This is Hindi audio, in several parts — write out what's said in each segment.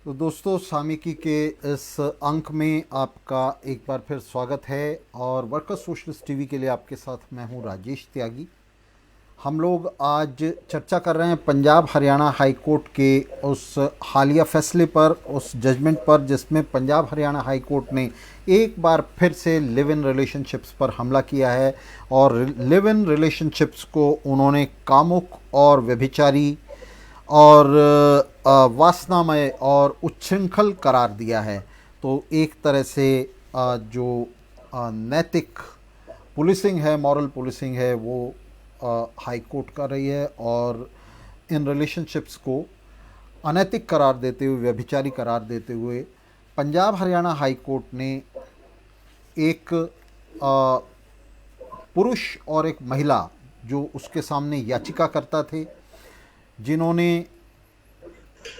तो दोस्तों, सामयिकी के इस अंक में आपका एक बार फिर स्वागत है। और वर्कर्स सोशलिस्ट टीवी के लिए आपके साथ मैं हूं राजेश त्यागी। हम लोग आज चर्चा कर रहे हैं पंजाब हरियाणा हाई कोर्ट के उस हालिया फैसले पर, उस जजमेंट पर, जिसमें पंजाब हरियाणा हाई कोर्ट ने एक बार फिर से लिव इन रिलेशनशिप्स पर हमला किया है। और लिव इन रिलेशनशिप्स को उन्होंने कामुक और व्यभिचारी और वासनामय और उच्छृंखल करार दिया है। तो एक तरह से जो नैतिक पुलिसिंग है, मॉरल पुलिसिंग है, वो हाई कोर्ट कर रही है। और इन रिलेशनशिप्स को अनैतिक करार देते हुए, व्यभिचारी करार देते हुए पंजाब हरियाणा हाई कोर्ट ने एक पुरुष और एक महिला जो उसके सामने याचिकाकर्ता थे, जिन्होंने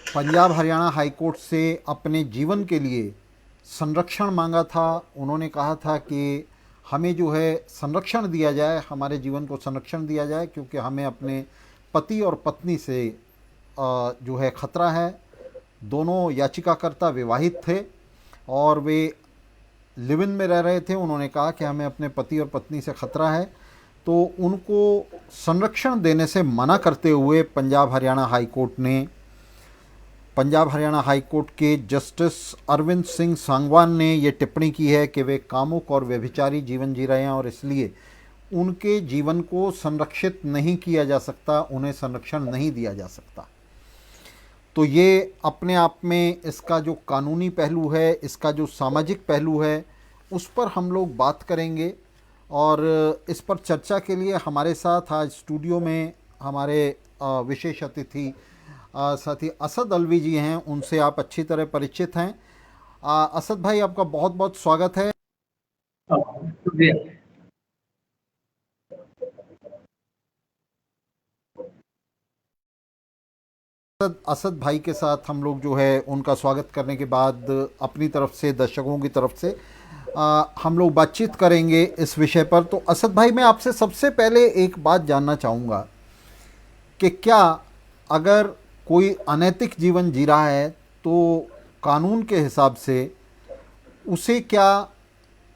पंजाब हरियाणा हाई कोर्ट से अपने जीवन के लिए संरक्षण मांगा था। उन्होंने कहा था कि हमें जो है संरक्षण दिया जाए, हमारे जीवन को संरक्षण दिया जाए, क्योंकि हमें अपने पति और पत्नी से जो है ख़तरा है। दोनों याचिकाकर्ता विवाहित थे और वे लिव इन में रह रहे थे। उन्होंने कहा कि हमें अपने पति और पत्नी से ख़तरा है। तो उनको संरक्षण देने से मना करते हुए पंजाब हरियाणा हाई कोर्ट ने, पंजाब हरियाणा हाई कोर्ट के जस्टिस अरविंद सिंह सांगवान ने ये टिप्पणी की है कि वे कामुक और व्यभिचारी जीवन जी रहे हैं और इसलिए उनके जीवन को संरक्षित नहीं किया जा सकता, उन्हें संरक्षण नहीं दिया जा सकता। तो ये अपने आप में इसका जो कानूनी पहलू है, इसका जो सामाजिक पहलू है, उस पर हम लोग बात करेंगे। और इस पर चर्चा के लिए हमारे साथ आज स्टूडियो में हमारे विशेष अतिथि साथी असद अलवी जी हैं। उनसे आप अच्छी तरह परिचित हैं। असद भाई, आपका बहुत बहुत स्वागत है। शुक्रिया। असद भाई के साथ हम लोग जो है उनका स्वागत करने के बाद अपनी तरफ से, दर्शकों की तरफ से हम लोग बातचीत करेंगे इस विषय पर। तो असद भाई, मैं आपसे सबसे पहले एक बात जानना चाहूँगा कि क्या अगर कोई अनैतिक जीवन जी रहा है तो कानून के हिसाब से उसे क्या,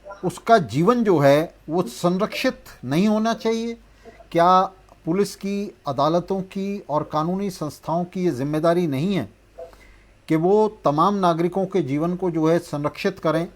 उसका जीवन जो है वो संरक्षित नहीं होना चाहिए? क्या पुलिस की, अदालतों की और कानूनी संस्थाओं की ये जिम्मेदारी नहीं है कि वो तमाम नागरिकों के जीवन को जो है संरक्षित करें?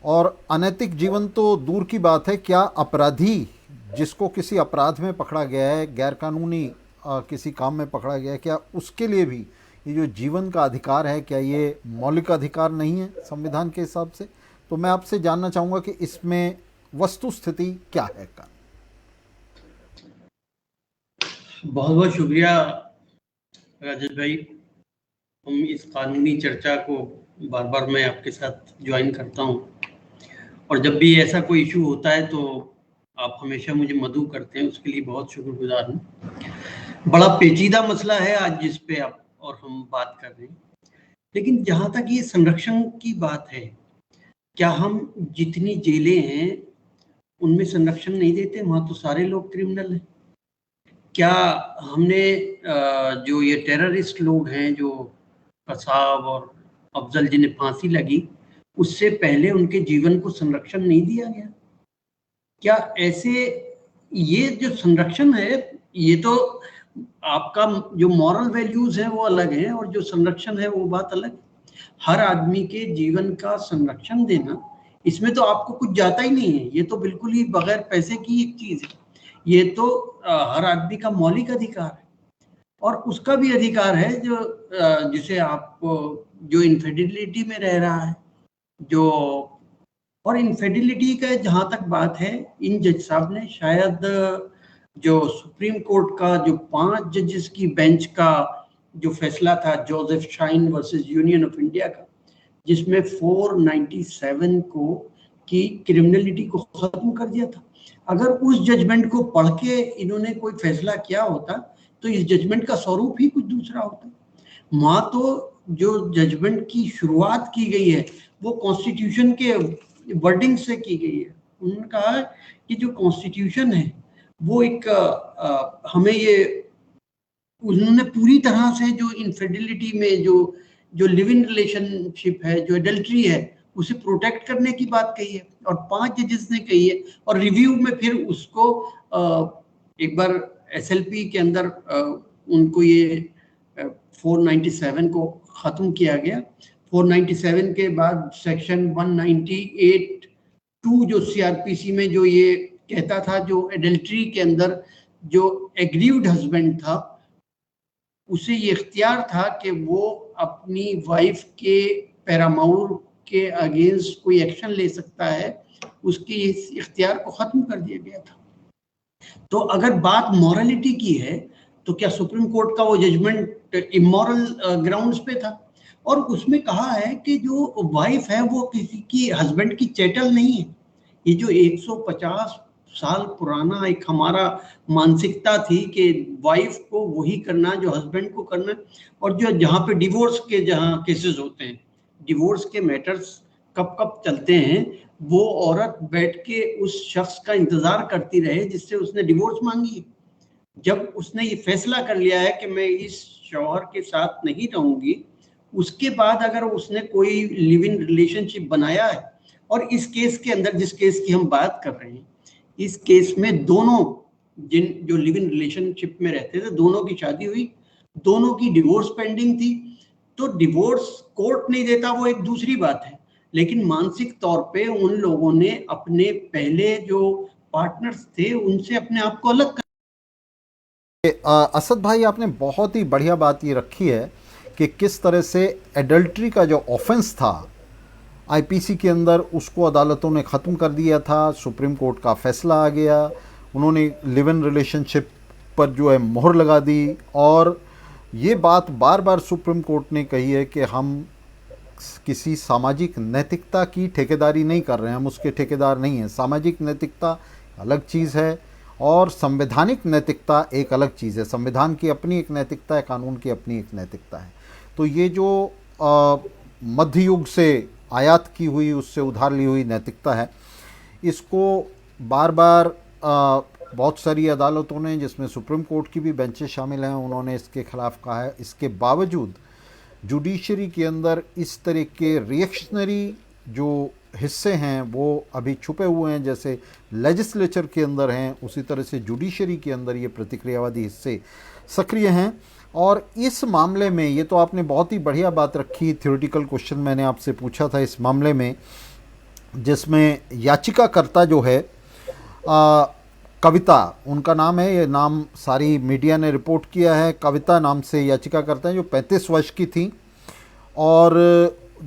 और अनैतिक जीवन तो दूर की बात है, क्या अपराधी जिसको किसी अपराध में पकड़ा गया है, गैरकानूनी किसी काम में पकड़ा गया है, क्या उसके लिए भी ये जो जीवन का अधिकार है, क्या ये मौलिक अधिकार नहीं है संविधान के हिसाब से? तो मैं आपसे जानना चाहूँगा कि इसमें वस्तु स्थिति क्या है का। बहुत बहुत शुक्रिया राजेश भाई। हम इस कानूनी चर्चा को बार बार मैं आपके साथ ज्वाइन करता हूं और जब भी ऐसा कोई इशू होता है तो आप हमेशा मुझे मदऊ करते हैं, उसके लिए बहुत शुक्रगुजार हूं। बड़ा पेचीदा मसला है आज जिस पे आप और हम बात कर रहे हैं, लेकिन जहां तक ये संरक्षण की बात है, क्या हम जितनी जेलें हैं उनमें संरक्षण नहीं देते? वहां तो सारे लोग क्रिमिनल हैं। क्या हमने जो ये टेररिस्ट लोग हैं, जो कसाब और अफजल जिन्हें फांसी लगी, उससे पहले उनके जीवन को संरक्षण नहीं दिया गया? क्या ऐसे ये जो संरक्षण है, ये तो आपका जो मॉरल वैल्यूज है वो अलग है और जो संरक्षण है वो बात अलग है। हर आदमी के जीवन का संरक्षण देना, इसमें तो आपको कुछ जाता ही नहीं है, ये तो बिल्कुल ही बगैर पैसे की एक चीज है। ये तो हर आदमी का मौलिक अधिकार है और उसका भी अधिकार है जो जिसे आपको, जो इनफिडिलिटी में रह रहा है, जो, और इनफिडिलिटी का जहां तक बात है, इन जज साहब ने शायद जो सुप्रीम कोर्ट का जो 5 जजेस की बेंच का जो फैसला था Joseph shine versus union of India का, जिसमें 497 को की क्रिमिनलिटी को खत्म कर दिया था, अगर उस जजमेंट को पढ़ के इन्होंने कोई फैसला किया होता तो इस जजमेंट का स्वरूप ही कुछ दूसरा होता। वहां तो जो जजमेंट की शुरुआत की गई है वो कॉन्स्टिट्यूशन के वर्डिंग से की गई है। उन्होंने कहा कि जो कॉन्स्टिट्यूशन है वो एक हमें ये, उन्होंने पूरी तरह से जो इनफिडिलिटी में जो जो लिव इन रिलेशनशिप है, जो एडल्ट्री है, उसे प्रोटेक्ट करने की बात कही है और 5 जजेस ने कही है। और रिव्यू में फिर उसको एक बार एसएलपी के अंदर उनको ये 497 को खत्म किया गया। 497 के बाद सेक्शन 198(2) जो सीआरपीसी में जो ये कहता था, जो एडल्ट्री के अंदर जो एग्रीव्ड हस्बैंड था उसे ये इख्तियार था कि वो अपनी वाइफ के पैरामाउर के अगेंस्ट कोई एक्शन ले सकता है, उसकी इस इख्तियार को खत्म कर दिया गया था। तो अगर बात मॉरलिटी की है तो क्या सुप्रीम कोर्ट का वो जजमेंट इमोरल ग्राउंड्स पे था? और उसमें कहा है कि जो वाइफ है वो किसी की हस्बैंड की चैटल नहीं है। ये जो 150 साल पुराना एक हमारा मानसिकता थी कि वाइफ को वही करना जो हस्बैंड को करना, और जो जहाँ पे डिवोर्स के जहाँ केसेस होते हैं, डिवोर्स के मैटर्स कब कब चलते हैं, वो औरत बैठ के उस शख्स का इंतजार करती रहे जिससे उसने डिवोर्स मांगी है। जब उसने ये फैसला कर लिया है कि मैं इस शौहर के साथ नहीं रहूंगी, उसके बाद अगर उसने कोई लिव इन रिलेशनशिप बनाया है, और इस केस के अंदर जिस केस की हम बात कर रहे हैं, इस केस में दोनों जो लिव इन रिलेशनशिप में रहते थे, दोनों की शादी हुई, दोनों की डिवोर्स पेंडिंग थी। तो डिवोर्स कोर्ट नहीं देता वो एक दूसरी बात है, लेकिन मानसिक तौर पे उन लोगों ने अपने पहले जो पार्टनर्स थे उनसे अपने आप को अलग असद भाई, आपने बहुत ही बढ़िया बात ये रखी है कि किस तरह से एडल्ट्री का जो ऑफेंस था आईपीसी के अंदर, उसको अदालतों ने ख़त्म कर दिया था। सुप्रीम कोर्ट का फैसला आ गया, उन्होंने लिव इन रिलेशनशिप पर जो है मोहर लगा दी। और ये बात बार बार सुप्रीम कोर्ट ने कही है कि हम किसी सामाजिक नैतिकता की ठेकेदारी नहीं कर रहे हैं, हम उसके ठेकेदार नहीं हैं। सामाजिक नैतिकता अलग चीज़ है और संवैधानिक नैतिकता एक अलग चीज़ है। संविधान की अपनी एक नैतिकता है, कानून की अपनी एक नैतिकता है। तो ये जो मध्य युग से आयात की हुई, उससे उधार ली हुई नैतिकता है, इसको बार बार बहुत सारी अदालतों ने, जिसमें सुप्रीम कोर्ट की भी बेंचेस शामिल हैं, उन्होंने इसके खिलाफ कहा है। इसके बावजूद जुडिशरी के अंदर इस तरह के रिएक्शनरी जो हिस्से हैं वो अभी छुपे हुए हैं। जैसे लेजिस्लेचर के अंदर हैं, उसी तरह से जुडिशरी के अंदर ये प्रतिक्रियावादी हिस्से सक्रिय हैं। और इस मामले में, ये तो आपने बहुत ही बढ़िया बात रखी, थ्योरेटिकल क्वेश्चन मैंने आपसे पूछा था इस मामले में, जिसमें याचिकाकर्ता जो है कविता, उनका नाम है, ये नाम सारी मीडिया ने रिपोर्ट किया है, कविता नाम से याचिकाकर्ता हैं, जो 35 वर्ष की थी। और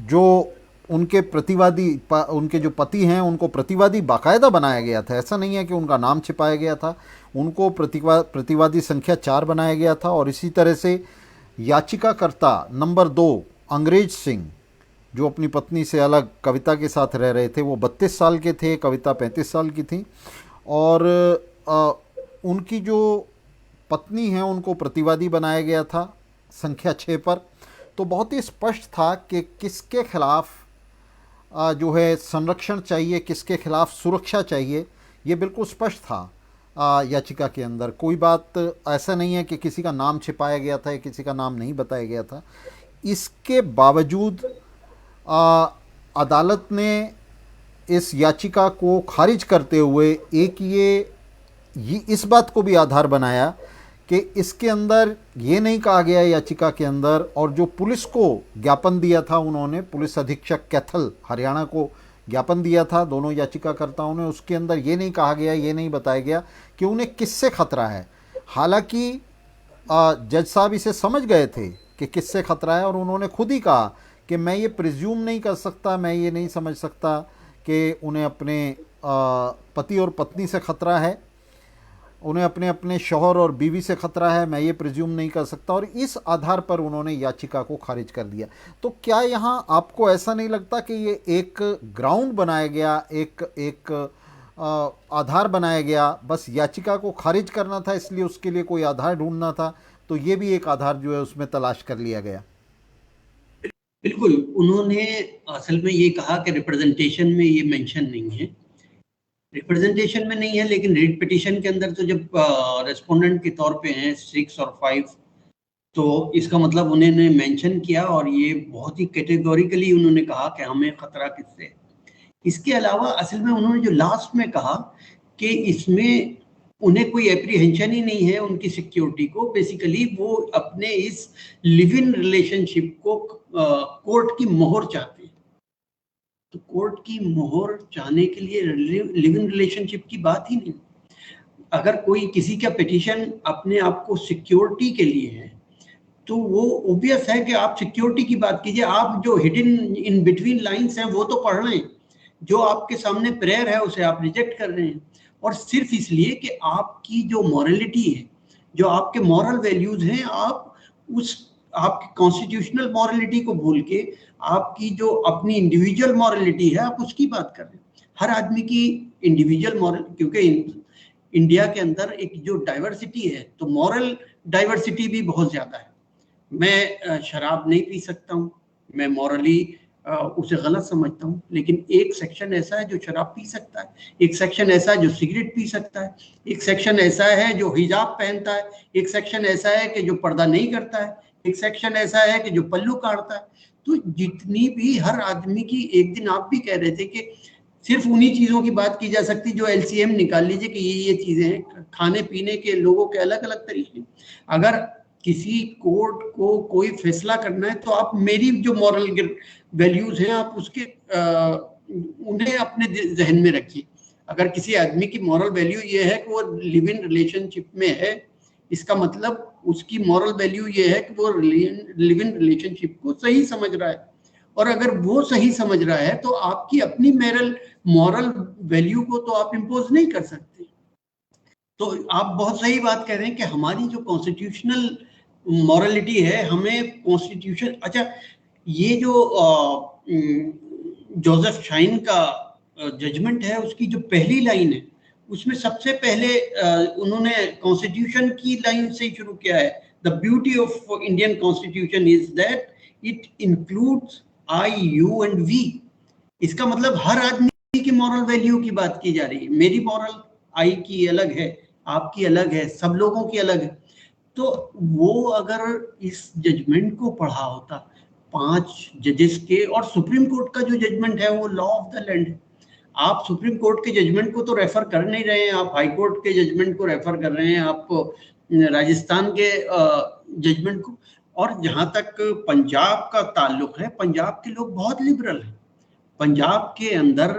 जो उनके प्रतिवादी, उनके जो पति हैं, उनको प्रतिवादी बाकायदा बनाया गया था। ऐसा नहीं है कि उनका नाम छिपाया गया था, उनको प्रतिवादी संख्या 4 बनाया गया था। और इसी तरह से याचिकाकर्ता नंबर 2 अंग्रेज सिंह, जो अपनी पत्नी से अलग कविता के साथ रह रहे थे, वो 32 साल के थे, कविता 35 साल की थी। और उनकी जो पत्नी हैं उनको प्रतिवादी बनाया गया था संख्या 6 पर। तो बहुत ही स्पष्ट था कि किसके खिलाफ जो है संरक्षण चाहिए, किसके खिलाफ सुरक्षा चाहिए, ये बिल्कुल स्पष्ट था याचिका के अंदर। कोई बात ऐसा नहीं है कि किसी का नाम छिपाया गया था या किसी का नाम नहीं बताया गया था। इसके बावजूद अदालत ने इस याचिका को खारिज करते हुए एक ये इस बात को भी आधार बनाया कि इसके अंदर ये नहीं कहा गया याचिका के अंदर, और जो पुलिस को ज्ञापन दिया था उन्होंने, पुलिस अधीक्षक कैथल हरियाणा को ज्ञापन दिया था दोनों याचिकाकर्ताओं ने, उसके अंदर ये नहीं कहा गया, ये नहीं बताया गया कि उन्हें किससे खतरा है। हालांकि जज साहब इसे समझ गए थे कि किससे खतरा है, और उन्होंने खुद ही कहा कि मैं ये प्रिज्यूम नहीं कर सकता, मैं ये नहीं समझ सकता कि उन्हें अपने पति और पत्नी से खतरा है, उन्हें अपने अपने शौहर और बीवी से खतरा है, मैं ये प्रिज्यूम नहीं कर सकता। और इस आधार पर उन्होंने याचिका को खारिज कर दिया। तो क्या यहाँ आपको ऐसा नहीं लगता कि ये एक ग्राउंड बनाया गया, एक आधार बनाया गया, बस याचिका को खारिज करना था, इसलिए उसके लिए कोई आधार ढूंढना था, तो ये भी एक आधार जो है उसमें तलाश कर लिया गया? बिल्कुल, उन्होंने असल में ये कहा कि रिप्रेजेंटेशन में ये मेंशन नहीं है, रिप्रेजेंटेशन में नहीं है, लेकिन रीट पिटीशन के अंदर तो जब रेस्पोंडेंट के तौर पे हैं 6 और 5, तो इसका मतलब उन्होंने मेंशन किया और ये बहुत ही कैटेगोरिकली उन्होंने कहा कि हमें खतरा किससे है। इसके अलावा असल में उन्होंने जो लास्ट में कहा कि इसमें उन्हें कोई एप्रीहेंशन ही नहीं है उनकी सिक्योरिटी को, बेसिकली वो अपने इस लिव इन रिलेशनशिप को कोर्ट की मोहर चाहते हैं। तो कोर्ट की मोहर चाहने के लिए लिव इन रिलेशनशिप की बात ही नहीं। अगर कोई किसी का पिटीशन अपने आप को सिक्योरिटी के लिए है तो वो ऑब्वियस है कि आप सिक्योरिटी की बात कीजिए। आप जो हिडन इन बिटवीन लाइंस हैं वो तो पढ़ रहे हैं, जो आपके सामने प्रेयर है उसे आप रिजेक्ट कर रहे हैं, और सिर्फ इसलिए कि आपकी जो मॉरलिटी है, जो आपके मॉरल वैल्यूज हैं, आप उस आपकी कॉन्स्टिट्यूशनल मॉरलिटी को भूल के आपकी जो अपनी इंडिविजुअल मॉरलिटी है आप उसकी बात कर रहे हैं। हर आदमी की इंडिविजुअल मॉरल, क्योंकि इंडिया के अंदर एक जो डाइवर्सिटी है तो मॉरल डाइवर्सिटी भी बहुत ज्यादा है। मैं शराब नहीं पी सकता हूँ, मैं मॉरली उसे गलत समझता हूँ, लेकिन एक सेक्शन ऐसा है जो शराब पी सकता है, एक सेक्शन ऐसा है जो सिगरेट पी सकता है, एक सेक्शन ऐसा है जो हिजाब पहनता है, एक सेक्शन ऐसा है कि जो पर्दा नहीं करता है, एक सेक्शन ऐसा है कि जो पल्लू काटता है। तो जितनी भी हर आदमी की, एक दिन आप भी कह रहे थे कि सिर्फ उन्हीं चीजों की बात की जा सकती जो एलसीएम निकाल लीजिए कि ये चीजें हैं। खाने पीने के लोगों के अलग अलग तरीके। अगर किसी कोर्ट को कोई फैसला करना है तो आप मेरी जो मॉरल वैल्यूज हैं आप उसके उन्हें अपने जहन में रखिए। अगर किसी आदमी की मॉरल वैल्यू ये है कि वो लिव इन रिलेशनशिप में है, इसका मतलब उसकी मॉरल वैल्यू ये है कि वो लिव इन रिलेशनशिप को सही समझ रहा है, और अगर वो सही समझ रहा है तो आपकी अपनी मॉरल वैल्यू को तो आप इम्पोज नहीं कर सकते। तो आप बहुत सही बात कह रहे हैं कि हमारी जो कॉन्स्टिट्यूशनल मॉरलिटी है, हमें कॉन्स्टिट्यूशन, अच्छा ये जो जोसेफ शाइन का जजमेंट है उसकी जो पहली लाइन है उसमें सबसे पहले उन्होंने कॉन्स्टिट्यूशन की लाइन से शुरू किया है। The beauty of Indian constitution is that it includes I, you and we. इसका मतलब हर आदमी की मॉरल वैल्यू की बात की जा रही है। मेरी मॉरल आई की अलग है, आपकी अलग है, सब लोगों की अलग है। तो वो अगर इस जजमेंट को पढ़ा होता 5 जजेस के, और सुप्रीम कोर्ट का जो जजमेंट है वो लॉ ऑफ द लैंड है। आप सुप्रीम कोर्ट के जजमेंट को तो रेफर कर नहीं रहे हैं, आप हाई कोर्ट के जजमेंट को रेफर कर रहे हैं, आप राजस्थान के जजमेंट को। और जहां तक पंजाब का ताल्लुक है, पंजाब के लोग बहुत लिबरल हैं। पंजाब के अंदर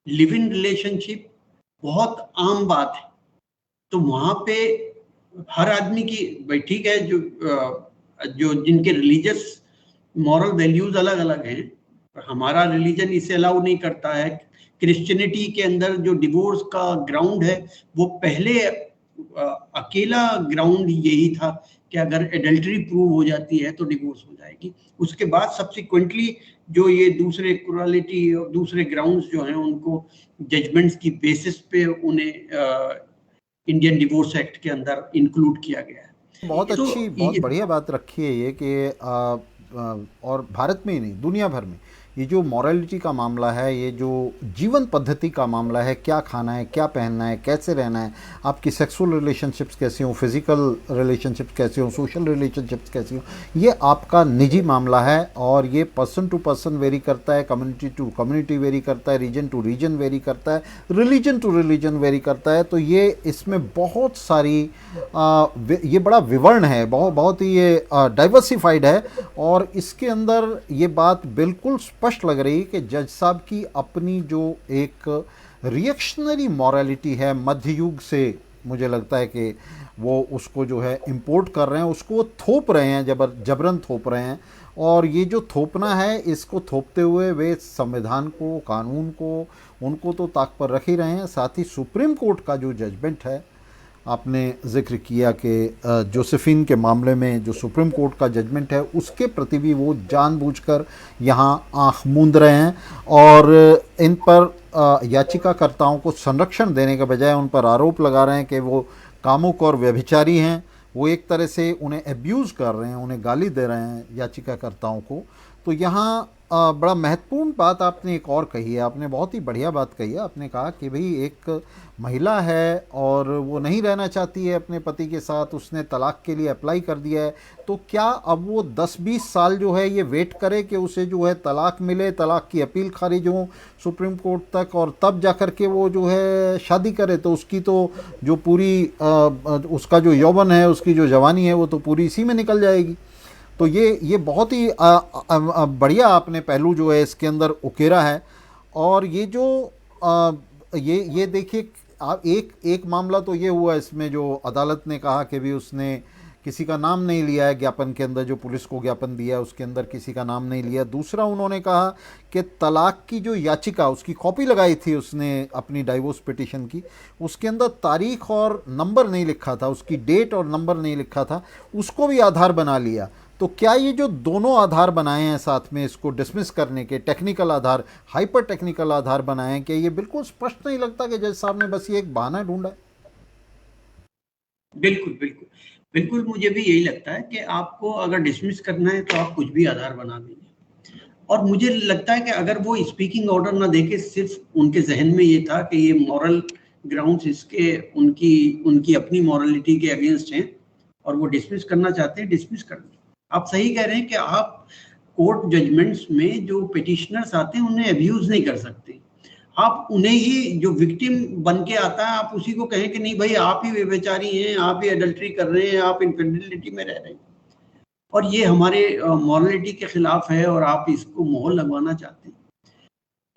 लिव इन रिलेशनशिप बहुत आम बात है। तो वहां पे हर आदमी की, भाई ठीक है, जो जिनके रिलीजियस मॉरल वैल्यूज अलग अलग हैं, हमारा रिलीजन इसे अलाउ नहीं करता है। क्रिश्चियनिटी के अंदर जो डिवोर्स का ग्राउंड है वो पहले अकेला ग्राउंड यही था कि अगर एडल्टरी प्रूव हो जाती है तो डिवोर्स हो जाएगी। उसके बाद सब्सिक्वेंटली जो ये दूसरे क्वालिटी और दूसरे ग्राउंड्स जो हैं उनको जजमेंट्स की बेसिस पे उन्हें इंडियन डिवोर्स एक्ट के अंदर इंक्लूड किया गया है। बहुत तो अच्छी, बहुत बढ़िया बात रखी है ये कि और भारत में ही नहीं, दुनिया भर में ये जो मॉरलिटी का मामला है, ये जो जीवन पद्धति का मामला है, क्या खाना है, क्या पहनना है, कैसे रहना है, आपकी सेक्सुअल रिलेशनशिप्स कैसी हो, फिजिकल रिलेशनशिप्स कैसे हो, सोशल रिलेशनशिप्स कैसी हो, ये आपका निजी मामला है। और ये पर्सन टू पर्सन वेरी करता है, कम्युनिटी टू कम्युनिटी वेरी करता है, रीजन टू रीजन वेरी करता है, रिलीजन टू रिलीजन वेरी करता है। तो ये इसमें बहुत सारी ये बड़ा विवरण है, बहुत ही ये डाइवर्सिफाइड है। और इसके अंदर ये बात बिल्कुल स्पष्ट लग रही कि जज साहब की अपनी जो एक रिएक्शनरी मॉरलिटी है मध्य युग से, मुझे लगता है कि वो उसको जो है इंपोर्ट कर रहे हैं, उसको वो थोप रहे हैं, जबरन थोप रहे हैं। और ये जो थोपना है, इसको थोपते हुए वे संविधान को, कानून को, उनको तो ताक पर रख ही रहे हैं। साथ ही सुप्रीम कोर्ट का जो जजमेंट है, आपने जिक्र किया कि जोसेफिन के मामले में जो सुप्रीम कोर्ट का जजमेंट है उसके प्रति भी वो जानबूझकर यहाँ आँख मूंद रहे हैं और इन पर याचिकाकर्ताओं को संरक्षण देने के बजाय उन पर आरोप लगा रहे हैं कि वो कामुक और व्यभिचारी हैं। वो एक तरह से उन्हें एब्यूज़ कर रहे हैं, उन्हें गाली दे रहे हैं याचिकाकर्ताओं को। तो यहाँ बड़ा महत्वपूर्ण बात आपने एक और कही है, आपने बहुत ही बढ़िया बात कही है। आपने कहा कि भाई एक महिला है और वो नहीं रहना चाहती है अपने पति के साथ, उसने तलाक के लिए अप्लाई कर दिया है, तो क्या अब वो 10-20 साल जो है ये वेट करे कि उसे जो है तलाक मिले, तलाक की अपील खारिज हो सुप्रीम कोर्ट तक, और तब जा कर के वो जो है शादी करे? तो उसकी तो जो पूरी उसका जो यौवन है, उसकी जो जवानी है, वो तो पूरी इसी में निकल जाएगी। तो ये बहुत ही बढ़िया आपने पहलू जो है इसके अंदर उकेरा है। और ये जो ये देखिए, आप एक मामला तो ये हुआ इसमें, जो अदालत ने कहा कि भी उसने किसी का नाम नहीं लिया है ज्ञापन के अंदर, जो पुलिस को ज्ञापन दिया है उसके अंदर किसी का नाम नहीं लिया। दूसरा, उन्होंने कहा कि तलाक की जो याचिका, उसकी कॉपी लगाई थी उसने अपनी डाइवोर्स पिटीशन की, उसके अंदर तारीख और नंबर नहीं लिखा था, उसकी डेट और नंबर नहीं लिखा था, उसको भी आधार बना लिया। तो क्या ये जो दोनों आधार बनाए हैं साथ में इसको डिसमिस करने के, टेक्निकल आधार, हाइपर टेक्निकल आधार बनाए हैं, क्या ये बिल्कुल स्पष्ट नहीं लगता कि जज साहब ने बस ये एक बहाना ढूंढा है? बिल्कुल बिल्कुल बिल्कुल, मुझे भी यही लगता है कि आपको अगर डिसमिस करना है तो आप कुछ भी आधार बना देंगे। और मुझे लगता है कि अगर वो स्पीकिंग ऑर्डर ना देके सिर्फ उनके जहन में ये था कि ये मॉरल ग्राउंड्स इसके उनकी उनकी अपनी मॉरलिटी के अगेंस्ट हैं और वो डिसमिस करना चाहते हैं, डिसमिस कर दें। आप सही कह रहे हैं कि आप कोर्ट जजमेंट्स में जो पिटिशनर्स आते हैं उन्हें अब्यूज नहीं कर सकते। आप उन्हें ही, जो विक्टिम बन के आता है, आप उसी को कहें कि नहीं भाई आप ही व्यभिचारी हैं, आप ही अडल्ट्री कर रहे हैं, आप इनफिडेलिटी में रह रहे हैं और ये हमारे मॉरलिटी के खिलाफ है और आप इसको मोहर लगवाना चाहते हैं।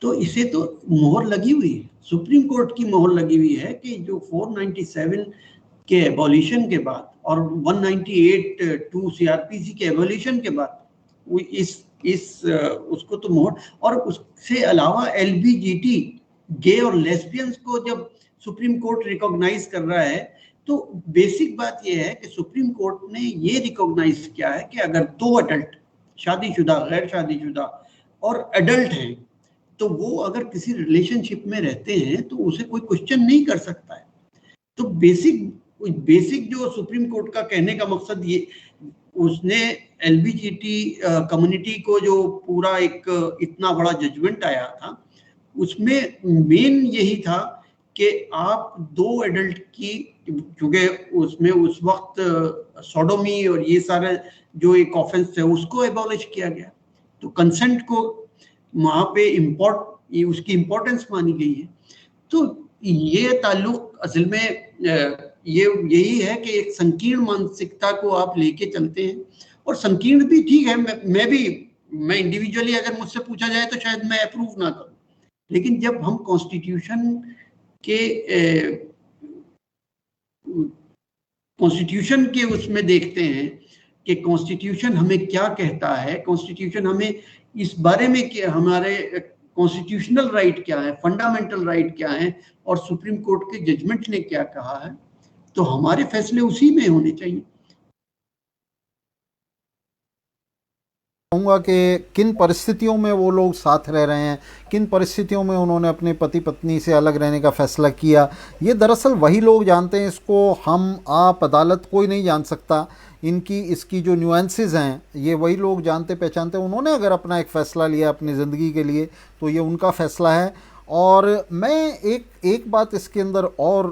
तो इसे तो मोहर लगी हुई है, सुप्रीम कोर्ट की मोहर लगी हुई है कि जो 497 के एबॉलिशन के बाद और 198(2) सीआरपीसी के एबॉलिशन के बाद वो उसको तो मोहर, और उससे अलावा एलबीजीटी, गे और लेस्बियंस को जब सुप्रीम कोर्ट रिकॉग्नाइज कर रहा है, तो बेसिक बात यह है कि सुप्रीम कोर्ट ने ये रिकॉग्नाइज किया है कि अगर दो अडल्ट, शादीशुदा, गैर शादीशुदा और अडल्ट हैं, तो वो अगर किसी रिलेशनशिप में रहते हैं तो उसे कोई क्वेश्चन नहीं कर सकता है। तो बेसिक जो सुप्रीम कोर्ट का कहने का मकसद ये, उसने एलबीजीटी कम्युनिटी को जो पूरा एक इतना बड़ा जजमेंट आया था, उसमें मेन यही था कि आप दो एडल्ट की, चूंकि उसमें उस वक्त सोडोमी और ये सारे जो एक ऑफेंस है उसको एबॉलिश किया गया, तो कंसेंट को वहां पे उसकी इम्पोर्टेंस मानी गई है। तो ये ताल्लुक असल में ये यही है कि एक संकीर्ण मानसिकता को आप लेके चलते हैं, और संकीर्ण भी ठीक है, मैं इंडिविजुअली अगर मुझसे पूछा जाए तो शायद मैं अप्रूव ना करूं, लेकिन जब हम कॉन्स्टिट्यूशन के उसमें देखते हैं कि कॉन्स्टिट्यूशन हमें क्या कहता है, कॉन्स्टिट्यूशन हमें इस बारे में कि हमारे कॉन्स्टिट्यूशनल राइट क्या है, फंडामेंटल राइट क्या है, और सुप्रीम कोर्ट के जजमेंट ने क्या कहा है, तो हमारे फैसले उसी में होने चाहिए। कहूँगा कि किन परिस्थितियों में वो लोग साथ रह रहे हैं, किन परिस्थितियों में उन्होंने अपने पति पत्नी से अलग रहने का फैसला किया, ये दरअसल वही लोग जानते हैं। इसको हम, आप, अदालत, कोई नहीं जान सकता। इसकी जो न्यूएंसेस हैं ये वही लोग जानते पहचानते हैं। उन्होंने अगर अपना एक फ़ैसला लिया अपनी ज़िंदगी के लिए तो ये उनका फ़ैसला है। और मैं एक बात इसके अंदर और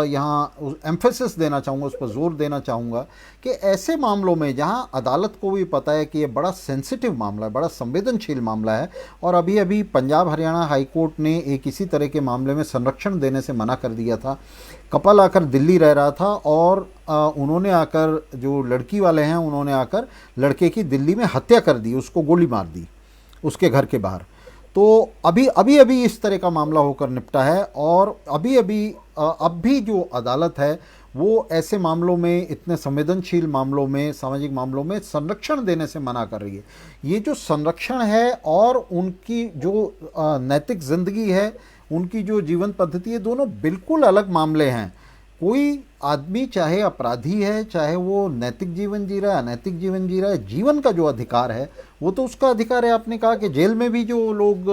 यहाँ एम्फेसिस देना चाहूँगा, उस पर ज़ोर देना चाहूँगा कि ऐसे मामलों में जहाँ अदालत को भी पता है कि ये बड़ा सेंसिटिव मामला है, बड़ा संवेदनशील मामला है, और अभी अभी पंजाब हरियाणा हाई कोर्ट ने एक इसी तरह के मामले में संरक्षण देने से मना कर दिया था। कपल आकर दिल्ली रह रहा था और उन्होंने आकर, जो लड़की वाले हैं, उन्होंने आकर लड़के की दिल्ली में हत्या कर दी, उसको गोली मार दी उसके घर के बाहर। तो अभी इस तरह का मामला होकर निपटा है, और अब भी जो अदालत है वो ऐसे मामलों में, इतने संवेदनशील मामलों में, सामाजिक मामलों में संरक्षण देने से मना कर रही है। ये जो संरक्षण है और उनकी जो नैतिक ज़िंदगी है, उनकी जो जीवन पद्धति है, दोनों बिल्कुल अलग मामले हैं। कोई आदमी चाहे अपराधी है, चाहे वो नैतिक जीवन जी रहा है, अनैतिक जीवन जी रहा है, जीवन का जो अधिकार है वो तो उसका अधिकार है। आपने कहा कि जेल में भी जो लोग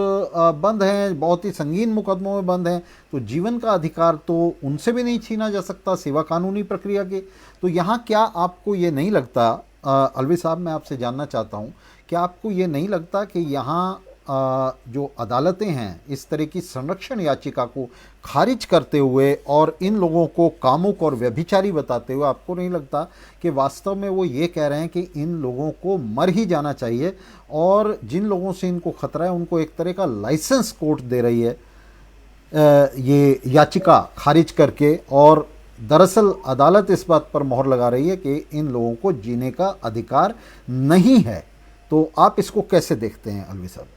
बंद हैं, बहुत ही संगीन मुकदमों में बंद हैं, तो जीवन का अधिकार तो उनसे भी नहीं छीना जा सकता सिवा कानूनी प्रक्रिया के। तो यहाँ क्या आपको ये नहीं लगता, अलवी साहब, मैं आपसे जानना चाहता हूँ क्या आपको ये नहीं लगता कि यहाँ जो अदालतें हैं इस तरह की संरक्षण याचिका को खारिज करते हुए और इन लोगों को कामुक और व्यभिचारी बताते हुए, आपको नहीं लगता कि वास्तव में वो ये कह रहे हैं कि इन लोगों को मर ही जाना चाहिए, और जिन लोगों से इनको खतरा है उनको एक तरह का लाइसेंस कोर्ट दे रही है ये याचिका खारिज करके, और दरअसल अदालत इस बात पर मोहर लगा रही है कि इन लोगों को जीने का अधिकार नहीं है। तो आप इसको कैसे देखते हैं अलवी साहब?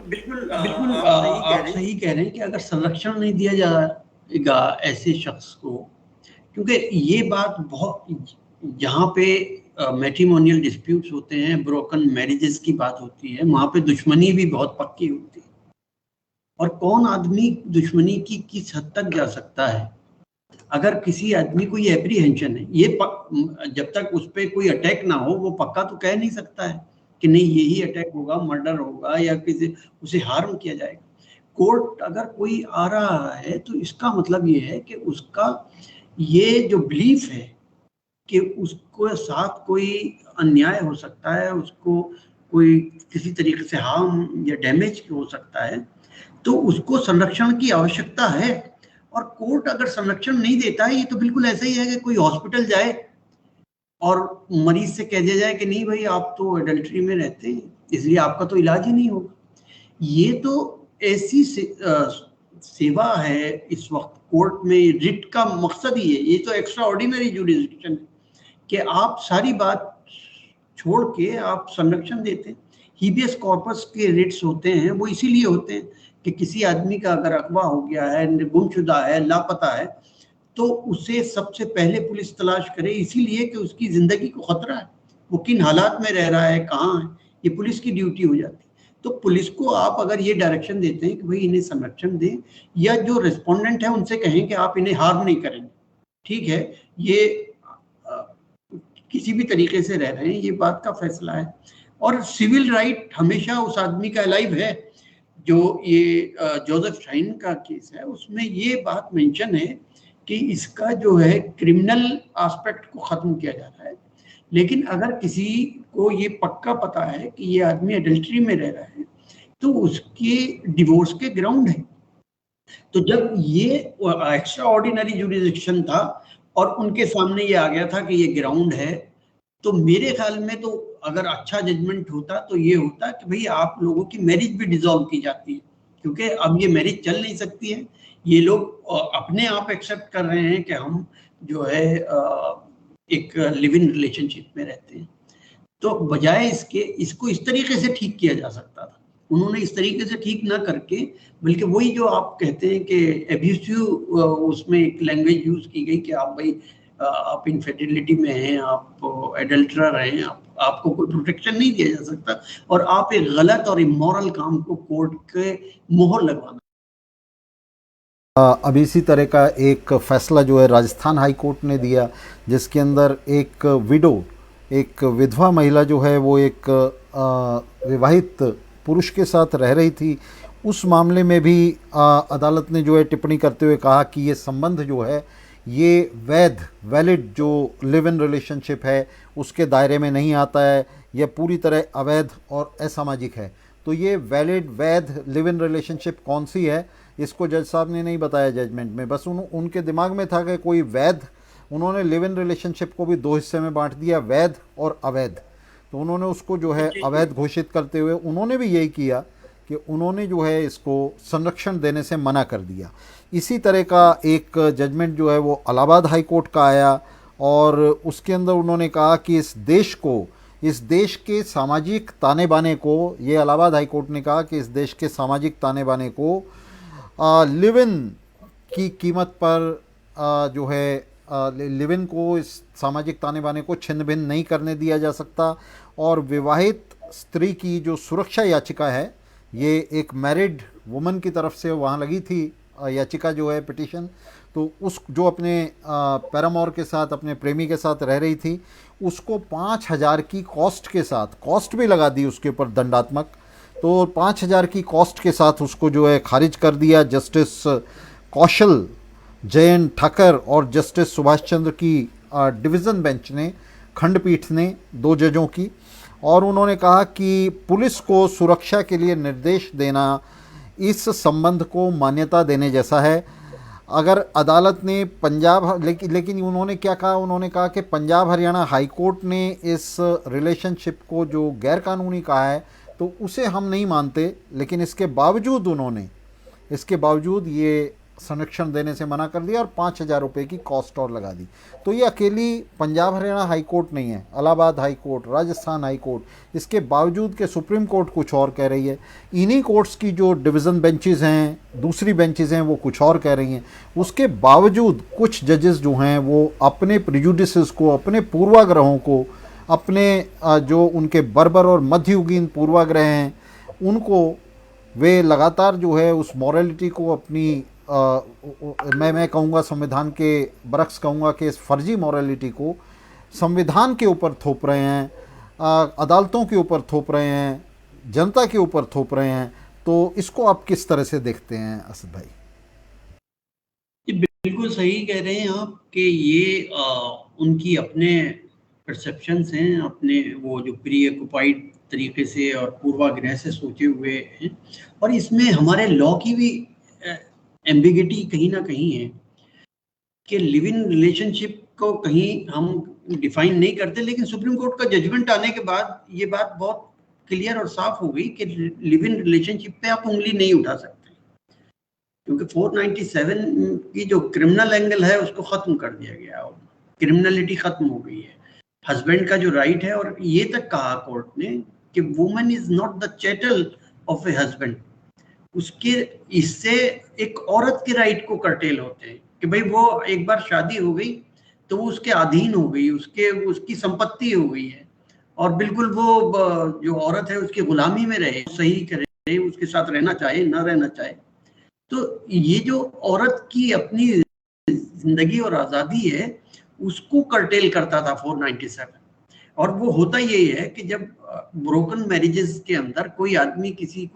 बिल्कुल बिल्कुल आप सही कह रहे हैं कि अगर संरक्षण नहीं दिया जाएगा ऐसे शख्स को, क्योंकि ये बात बहुत, जहाँ पे मैट्रिमोनियल डिस्प्यूट्स होते हैं, ब्रोकन मैरिजेस की बात होती है, वहाँ पे दुश्मनी भी बहुत पक्की होती है। और कौन आदमी दुश्मनी की किस हद तक जा सकता है? अगर किसी आदमी को ये एप्रीहेंशन है, जब तक उस पर कोई अटैक ना हो वो पक्का तो कह नहीं सकता है कि नहीं यही अटैक होगा, मर्डर होगा या किसी उसे हार्म किया जाएगा। कोर्ट अगर कोई आ रहा है तो इसका मतलब ये है कि उसका ये जो बिलीफ है कि उसको साथ कोई अन्याय हो सकता है, उसको कोई किसी तरीके से हार्म या डैमेज हो सकता है, तो उसको संरक्षण की आवश्यकता है। और कोर्ट अगर संरक्षण नहीं देता है, ये तो बिल्कुल ऐसा ही है कि कोई हॉस्पिटल जाए और मरीज से कह दिया जाए कि नहीं भाई आप तो एडल्ट्री में रहते हैं इसलिए आपका तो इलाज ही नहीं होगा। ये तो ऐसी सेवा है इस वक्त कोर्ट में, रिट का मकसद ही है, ये तो एक्स्ट्रा ऑर्डिनरी जुरिडिक्शन है कि आप सारी बात छोड़ के आप संरक्षण देते हैं। हीबियस कॉर्पस के रिट्स होते हैं वो इसीलिए होते हैं कि किसी आदमी का अगर अगवा हो गया है, गुमशुदा है, लापता है, तो उसे सबसे पहले पुलिस तलाश करे, इसीलिए कि उसकी जिंदगी को खतरा है, वो किन हालात में रह रहा है, कहाँ है, ये पुलिस की ड्यूटी हो जाती है। तो पुलिस को आप अगर ये डायरेक्शन देते हैं कि भाई इन्हें संरक्षण दें, या जो रिस्पोंडेंट है उनसे कहें कि आप इन्हें हार्म नहीं करेंगे, ठीक है, ये किसी भी तरीके से रह रहे हैं, ये बात का फैसला है। और सिविल राइट हमेशा उस आदमी का अलाइव है। जो ये जोसेफ शाइन का केस है उसमें ये बात मेंशन है कि इसका जो है क्रिमिनल एस्पेक्ट को खत्म किया जा रहा है, लेकिन अगर किसी को ये पक्का पता है कि ये आदमी एडल्ट्री में रह रहा है तो उसके डिवोर्स के ग्राउंड है। तो जब ये एक्स्ट्रा ऑर्डिनरी जुरिडिक्शन था और उनके सामने ये आ गया था कि ये ग्राउंड है, तो मेरे ख्याल में तो अगर अच्छा जजमेंट होता तो ये होता कि भाई आप लोगों की मैरिज भी डिसॉल्व की जाती है, क्योंकि अब ये मैरिज चल नहीं सकती है। ये लोग अपने आप एक्सेप्ट कर रहे हैं कि हम जो है एक लिव इन रिलेशनशिप में रहते हैं। तो बजाय इसके इसको इस तरीके से ठीक किया जा सकता था, उन्होंने इस तरीके से ठीक ना करके बल्कि वही जो आप कहते हैं कि एब्यूसिव उसमें एक लैंग्वेज यूज की गई कि आप भाई आप इनफेर्टिलिटी में हैं, आप एडल्टरर हैं, आपको कोई प्रोटेक्शन नहीं दिया जा सकता और आप एक गलत और इमोरल काम को कोर्ट के मोहर लगवाना। अब इसी तरह का एक फैसला जो है राजस्थान हाई कोर्ट ने दिया, जिसके अंदर एक विडो, एक विधवा महिला जो है वो एक विवाहित पुरुष के साथ रह रही थी। उस मामले में भी अदालत ने जो है टिप्पणी करते हुए कहा कि ये संबंध जो है ये वैलिड जो लिव इन रिलेशनशिप है उसके दायरे में नहीं आता है, यह पूरी तरह अवैध और असामाजिक है। तो ये वैध लिव इन रिलेशनशिप कौन सी है इसको जज साहब ने नहीं बताया जजमेंट में, बस उनके दिमाग में था कि कोई वैध, उन्होंने लिव इन रिलेशनशिप को भी दो हिस्से में बांट दिया, वैध और अवैध। तो उन्होंने उसको जो है अवैध घोषित करते हुए उन्होंने भी यही किया कि उन्होंने जो है इसको संरक्षण देने से मना कर दिया। इसी तरह का एक जजमेंट जो है वो इलाहाबाद हाई कोर्ट का आया और उसके अंदर उन्होंने कहा कि इस देश के सामाजिक ताने बाने को, ये इलाहाबाद हाई कोर्ट ने कहा कि इस देश के सामाजिक ताने बाने को लिव इन की कीमत पर जो है लिव इन को, इस सामाजिक ताने बाने को छिन्न भिन्न नहीं करने दिया जा सकता। और विवाहित स्त्री की जो सुरक्षा याचिका है, ये एक मैरिड वुमन की तरफ से वहाँ लगी थी याचिका जो है पिटीशन, तो उस जो अपने पैरामोर के साथ, अपने प्रेमी के साथ रह रही थी, उसको 5,000 की कॉस्ट के साथ, कॉस्ट भी लगा दी उसके ऊपर दंडात्मक, तो 5,000 की कॉस्ट के साथ उसको जो है खारिज कर दिया जस्टिस कौशल जयन ठाकर और जस्टिस सुभाष चंद्र की डिवीज़न बेंच ने, खंडपीठ ने, 2 जजों की। और उन्होंने कहा कि पुलिस को सुरक्षा के लिए निर्देश देना इस संबंध को मान्यता देने जैसा है। अगर अदालत ने पंजाब लेकिन उन्होंने क्या कहा, उन्होंने कहा कि पंजाब हरियाणा हाई कोर्ट ने इस रिलेशनशिप को जो गैर कानूनी कहा है तो उसे हम नहीं मानते, लेकिन इसके बावजूद ये संरक्षण देने से मना कर दिया और 5,000 रुपये की कॉस्ट और लगा दी। तो ये अकेली पंजाब हरियाणा हाई कोर्ट नहीं है, Allahabad high court, Rajasthan high court, इसके बावजूद के सुप्रीम कोर्ट कुछ और कह रही है। इन्हीं कोर्ट्स की जो डिवीज़न बेंचेस हैं, दूसरी बेंचेस हैं, वो कुछ और कह रही हैं। उसके बावजूद कुछ जजेस जो हैं वो अपने प्रिजुडिसेस को, अपने पूर्वाग्रहों को, अपने जो उनके बर्बर और मध्ययुगीन पूर्वाग्रह हैं उनको वे लगातार जो है उस मॉरलिटी को अपनी मैं कहूँगा संविधान के बरक्स कहूँगा कि इस फर्जी मॉरलिटी को संविधान के ऊपर थोप रहे हैं, अदालतों के ऊपर थोप रहे हैं, जनता के ऊपर थोप रहे हैं। तो इसको आप किस तरह से देखते हैं असद भाई? ये बिल्कुल सही कह रहे हैं आप कि ये उनकी अपने परसेप्शंस हैं, अपने वो जो प्री ऑक्युपाइड तरीके से और पूर्वाग्रह से सोचे हुए हैं। और इसमें हमारे लॉ की भी एम्बिगिटी कहीं ना कहीं है कि लिव इन रिलेशनशिप को कहीं हम डिफाइन नहीं करते, लेकिन सुप्रीम कोर्ट का जजमेंट आने के बाद ये बात बहुत क्लियर और साफ हो गई कि लिव इन रिलेशनशिप पे आप उंगली नहीं उठा सकते, क्योंकि 497 की जो क्रिमिनल एंगल है उसको खत्म कर दिया गया और क्रिमिनलिटी खत्म हो गई है। हस्बैंड का जो राइट है, और ये तक कहा कोर्ट ने कि woman is not the chattel of a husband. उसके इससे एक औरत के राइट को कर्टेल होते हैं कि भाई वो एक बार शादी हो गई तो वो उसके अधीन हो गई, उसकी संपत्ति हो गई है, और बिल्कुल वो जो औरत है उसकी गुलामी में रहे, सही करे, उसके साथ रहना चाहे ना रहना चाहे। तो ये जो औरत की अपनी जिंदगी और आज़ादी है उसको कर्टेल करता था 497। और वो होता यही है कि जब ब्रोकन मैरिजेस के अंदर कोई आदमी किसी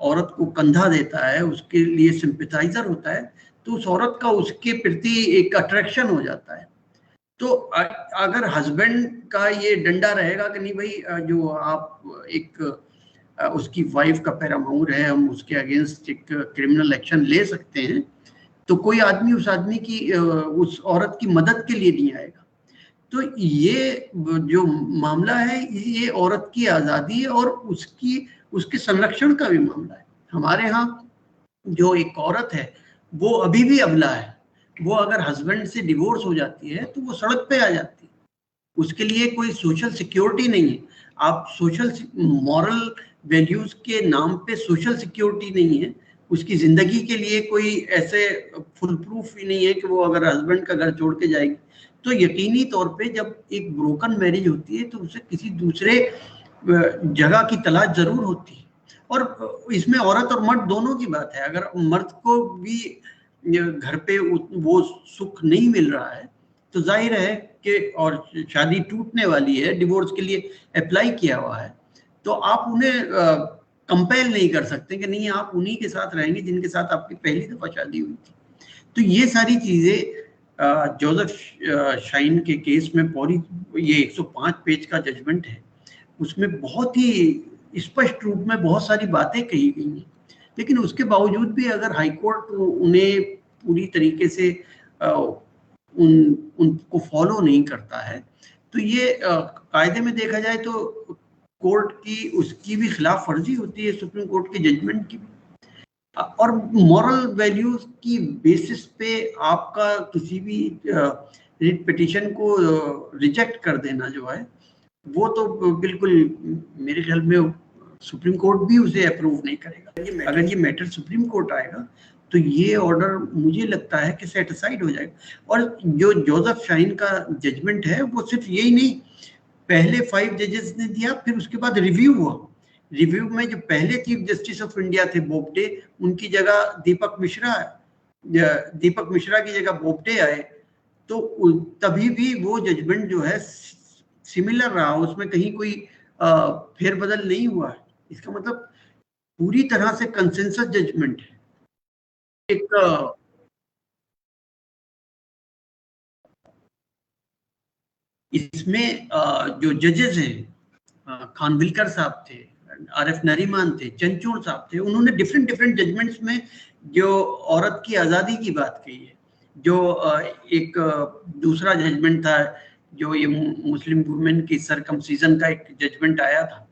औरत को कंधा देता है, उसके लिए सिंपैथाइजर होता है, तो उस औरत का उसके प्रति एक अट्रैक्शन हो जाता है। तो अगर हस्बैंड का ये डंडा रहेगा कि नहीं भाई, जो आप एक उसकी वाइफ का पैरामाउर है, हम उसके अगेंस्ट एक क्रिमिनल एक्शन ले सकते हैं, तो कोई आदमी उस आदमी की उस औरत की मदद के लिए नहीं आएगा। तो ये जो मामला है ये औरत की आज़ादी और उसके संरक्षण का भी मामला है। हमारे यहाँ जो एक औरत है वो अभी भी अबला है। वो अगर हस्बैंड से डिवोर्स हो जाती है तो वो सड़क पे आ जाती है, उसके लिए कोई सोशल सिक्योरिटी नहीं है। आप सोशल मॉरल वैल्यूज के नाम पे सोशल सिक्योरिटी नहीं है, उसकी जिंदगी के लिए कोई ऐसे फुल प्रूफ ही नहीं है कि वो अगर हस्बैंड का घर छोड़ के जाएगी। तो यकीनी तौर पे जब एक ब्रोकन मैरिज होती है तो उसे किसी दूसरे जगह की तलाश जरूर होती है। और इसमें औरत और मर्द दोनों की बात है। अगर मर्द को भी घर पे वो सुख नहीं मिल रहा है तो जाहिर है कि, और शादी टूटने वाली है, डिवोर्स के लिए अप्लाई किया हुआ है, तो आप उन्हें कंपेल नहीं कर सकते कि नहीं आप उन्हीं के साथ रहेंगे जिनके साथ आपकी पहली दफा शादी हुई थी। तो ये सारी चीजें जोसेफ शाइन के केस में पूरी ये 105 पेज का जजमेंट है, उसमें बहुत ही स्पष्ट रूप में बहुत सारी बातें कही गई हैं। लेकिन उसके बावजूद भी अगर हाई कोर्ट उन्हें पूरी तरीके से उनको फॉलो नहीं करता है तो ये कायदे में देखा जाए तो कोर्ट की उसकी भी खिलाफ वर्जी होती है, सुप्रीम कोर्ट के जजमेंट की भी। और मॉरल वैल्यूज की बेसिस पे आपका किसी भी रिट पिटीशन को रिजेक्ट कर देना जो है वो तो बिल्कुल मेरे ख्याल में सुप्रीम कोर्ट भी उसे अप्रूव नहीं करेगा। अगर ये मैटर सुप्रीम कोर्ट आएगा तो ये ऑर्डर मुझे लगता है कि सेट असाइड हो जाएगा। और जो जोसेफ शाइन का जजमेंट है वो सिर्फ यही नहीं, पहले 5 जजेस ने दिया, फिर उसके बाद रिव्यू हुआ। रिव्यू में जो पहले चीफ जस्टिस ऑफ इंडिया थे बोबडे, उनकी जगह दीपक मिश्रा की जगह बोबडे आए, तो तभी भी वो जजमेंट जो है सिमिलर रहा, उसमें कहीं कोई फेरबदल नहीं हुआ है। इसका मतलब पूरी तरह से कंसेंसस जजमेंट है। एक इसमें जो जजेस हैं, खानविलकर साहब थे, आरिफ नरीमान थे, चंचूड़ साहब थे, उन्होंने डिफरेंट डिफरेंट जजमेंट्स में जो औरत की आज़ादी की बात कही है। जो एक दूसरा जजमेंट था, जो ये मुस्लिम वुमेन की सरकमसीजन का एक जजमेंट आया था,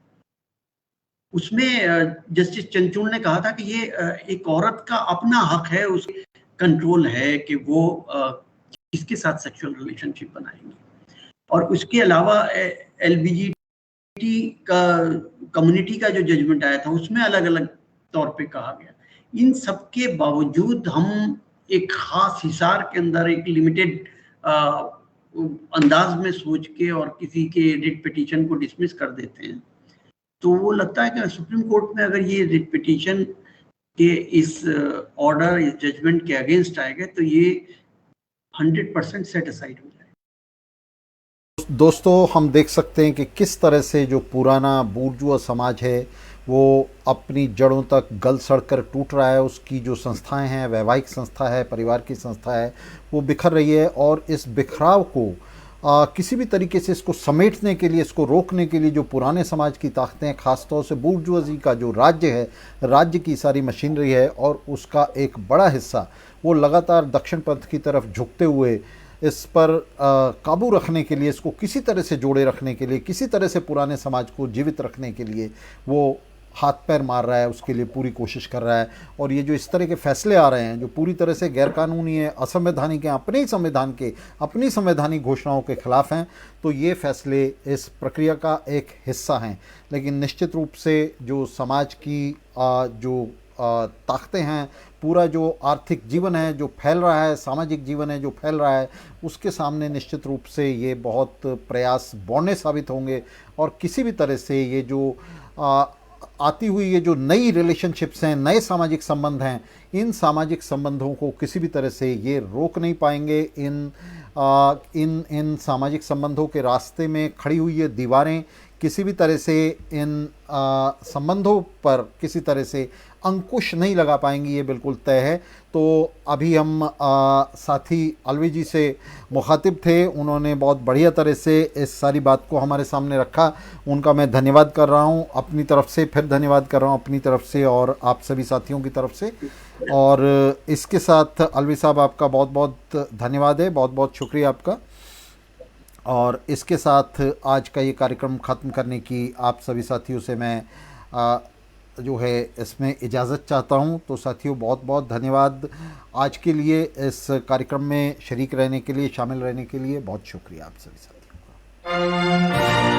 उसमें जस्टिस चंचूड़ ने कहा था कि ये एक औरत का अपना हक है, उसके कंट्रोल है कि वो किसके साथ सेक्सुअल रिलेशनशिप बनाएंगी। और उसके अलावा एलबीजीटी का कम्युनिटी का जो जजमेंट आया था, उसमें अलग अलग तौर पे कहा गया। इन सब के बावजूद हम एक खास हिसार के अंदर एक लिमिटेड अंदाज में सोच के और किसी के रिट पिटीशन को डिसमिस कर देते हैं, तो वो लगता है कि सुप्रीम कोर्ट में अगर ये रिट पिटीशन के इस ऑर्डर, इस जजमेंट के अगेंस्ट आएगा तो ये 100% सेट असाइड हो जाएगा। दोस्तों, हम देख सकते हैं कि किस तरह से जो पुराना बूर्जुआ समाज है वो अपनी जड़ों तक गल सड़ कर टूट रहा है। उसकी जो संस्थाएं हैं, वैवाहिक संस्था है, परिवार की संस्था है, वो बिखर रही है। और इस बिखराव को किसी भी तरीके से इसको समेटने के लिए, इसको रोकने के लिए जो पुराने समाज की ताकतें, ख़ासतौर से बूर्जुआजी का जो राज्य है, राज्य की सारी मशीनरी है और उसका एक बड़ा हिस्सा वो लगातार दक्षिण पंथ की तरफ झुकते हुए इस पर काबू रखने के लिए, इसको किसी तरह से जोड़े रखने के लिए, किसी तरह से पुराने समाज को जीवित रखने के लिए वो हाथ पैर मार रहा है, उसके लिए पूरी कोशिश कर रहा है। और ये जो इस तरह के फैसले आ रहे हैं जो पूरी तरह से गैरकानूनी है, असंवैधानिक हैं, अपने ही संविधान के, अपनी संवैधानिक घोषणाओं के खिलाफ हैं, तो ये फैसले इस प्रक्रिया का एक हिस्सा हैं। लेकिन निश्चित रूप से जो समाज की जो ताकतें हैं, पूरा जो आर्थिक जीवन है जो फैल रहा है, सामाजिक जीवन है जो फैल रहा है, उसके सामने निश्चित रूप से ये बहुत प्रयास बौने साबित होंगे। और किसी भी तरह से ये जो आती हुई ये जो नई रिलेशनशिप्स हैं, नए सामाजिक संबंध हैं, इन सामाजिक संबंधों को किसी भी तरह से ये रोक नहीं पाएंगे। इन सामाजिक संबंधों के रास्ते में खड़ी हुई ये दीवारें किसी भी तरह से इन संबंधों पर किसी तरह से अंकुश नहीं लगा पाएंगी, ये बिल्कुल तय है। तो अभी हम साथी अलवी जी से मुखातिब थे, उन्होंने बहुत बढ़िया तरह से इस सारी बात को हमारे सामने रखा। उनका मैं धन्यवाद कर रहा हूँ अपनी तरफ से, फिर धन्यवाद कर रहा हूँ अपनी तरफ से और आप सभी साथियों की तरफ से। और इसके साथ अलवी साहब आपका बहुत बहुत धन्यवाद है, बहुत बहुत शुक्रिया आपका। और इसके साथ आज का ये कार्यक्रम ख़त्म करने की आप सभी साथियों से मैं जो है इसमें इजाज़त चाहता हूँ। तो साथियों, बहुत बहुत धन्यवाद आज के लिए, इस कार्यक्रम में शरीक रहने के लिए, शामिल रहने के लिए बहुत शुक्रिया आप सभी साथियों का।